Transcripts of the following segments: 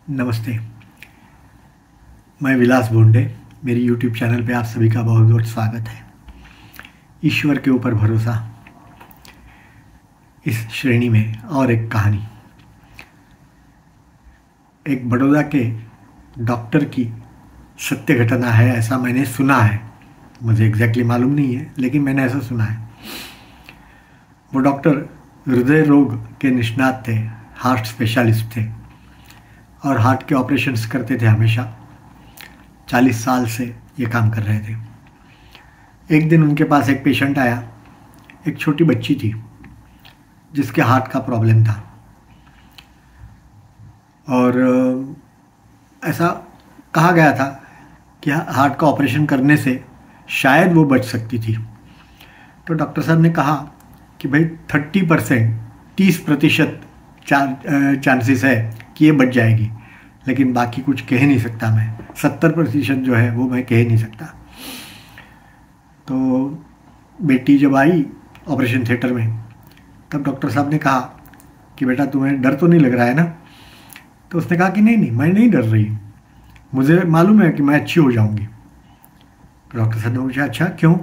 नमस्ते। मैं विलास भोंडे। मेरी यूट्यूब चैनल पे आप सभी का बहुत बहुत स्वागत है। ईश्वर के ऊपर भरोसा, इस श्रेणी में और एक कहानी। एक बड़ौदा के डॉक्टर की सत्य घटना है, ऐसा मैंने सुना है। मुझे एग्जैक्टली मालूम नहीं है, लेकिन मैंने ऐसा सुना है। वो डॉक्टर हृदय रोग के निष्णात थे, हार्ट स्पेशलिस्ट थे और हार्ट के ऑपरेशंस करते थे हमेशा। 40 साल से ये काम कर रहे थे। एक दिन उनके पास एक पेशेंट आया। एक छोटी बच्ची थी जिसके हार्ट का प्रॉब्लम था और ऐसा कहा गया था कि हार्ट का ऑपरेशन करने से शायद वो बच सकती थी। तो डॉक्टर साहब ने कहा कि भाई 30% चांसेस है कि ये बच जाएगी, लेकिन बाकी कुछ कह नहीं सकता मैं। 70% जो है वो मैं कह नहीं सकता। तो बेटी जब आई ऑपरेशन थिएटर में, तब डॉक्टर साहब ने कहा कि बेटा तुम्हें डर तो नहीं लग रहा है ना? तो उसने कहा कि नहीं मैं नहीं डर रही, मुझे मालूम है कि मैं अच्छी हो जाऊंगी। तो डॉक्टर साहब ने पूछा अच्छा क्यों?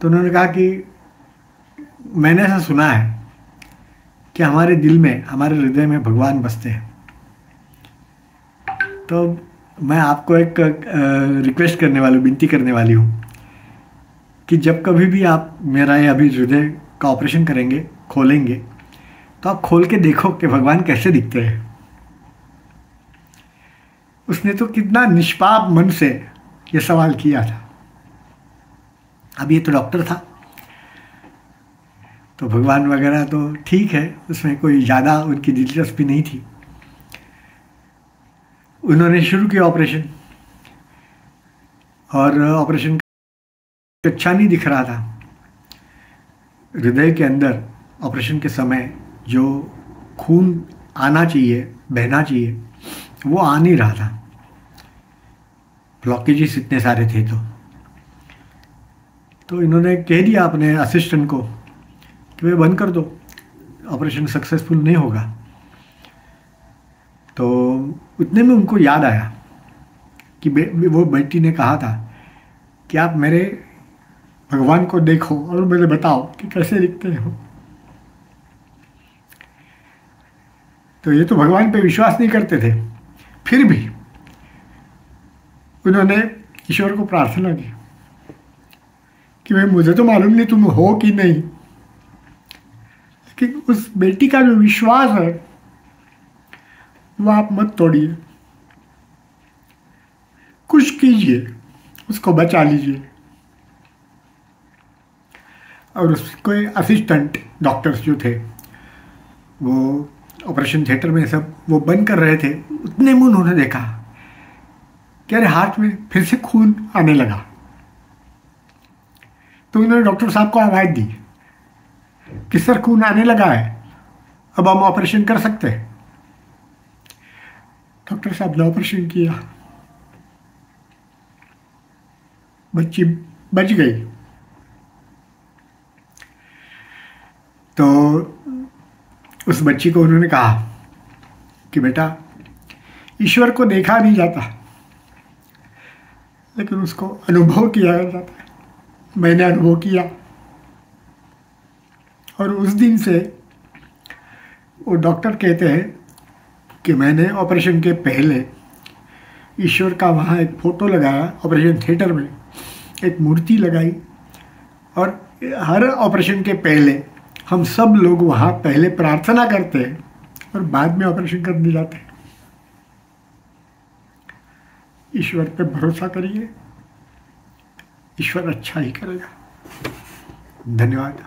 तो उन्होंने कहा कि मैंने ऐसा सुना है कि हमारे दिल में, हमारे हृदय में भगवान बसते हैं। तो मैं आपको एक रिक्वेस्ट करने वाली, विनती करने वाली हूँ कि जब कभी भी आप मेरा ये अभी हृदय का ऑपरेशन करेंगे, खोलेंगे, तो आप खोल के देखो कि भगवान कैसे दिखते हैं। उसने तो कितना निष्पाप मन से ये सवाल किया था। अब ये तो डॉक्टर था, तो भगवान वगैरह तो ठीक है, उसमें कोई ज़्यादा उनकी दिलचस्पी नहीं थी। उन्होंने शुरू किया ऑपरेशन और ऑपरेशन अच्छा नहीं दिख रहा था। हृदय के अंदर ऑपरेशन के समय जो खून आना चाहिए, बहना चाहिए, वो आ नहीं रहा था। ब्लॉकेजेस इतने सारे थे। तो इन्होंने कह दिया अपने असिस्टेंट को कि वे बंद कर दो, ऑपरेशन सक्सेसफुल नहीं होगा। तो उतने में उनको याद आया कि वो बेटी ने कहा था कि आप मेरे भगवान को देखो और मुझे बताओ कि कैसे दिखते हो। तो ये तो भगवान पे विश्वास नहीं करते थे, फिर भी उन्होंने ईश्वर को प्रार्थना की कि भाई मुझे तो मालूम नहीं तुम हो कि नहीं, लेकिन उस बेटी का जो विश्वास है वो आप मत तोड़िए, कुछ कीजिए, उसको बचा लीजिए। और उसके असिस्टेंट डॉक्टर्स जो थे वो ऑपरेशन थिएटर में सब वो बंद कर रहे थे। उतने में उन्होंने देखा कि अरे हार्ट में फिर से खून आने लगा। तो उन्होंने डॉक्टर साहब को आवाज़ दी कि सर खून आने लगा है, अब हम ऑपरेशन कर सकते हैं। डॉक्टर साहब ने ऑपरेशन किया, बच्ची बच गई। तो उस बच्ची को उन्होंने कहा कि बेटा ईश्वर को देखा नहीं जाता, लेकिन उसको अनुभव किया जाता है। मैंने अनुभव किया और उस दिन से वो डॉक्टर कहते हैं कि मैंने ऑपरेशन के पहले ईश्वर का वहाँ एक फ़ोटो लगाया, ऑपरेशन थिएटर में एक मूर्ति लगाई, और हर ऑपरेशन के पहले हम सब लोग वहाँ पहले प्रार्थना करते हैं और बाद में ऑपरेशन करने जाते हैं। ईश्वर पे भरोसा करिए, ईश्वर अच्छा ही करेगा। धन्यवाद।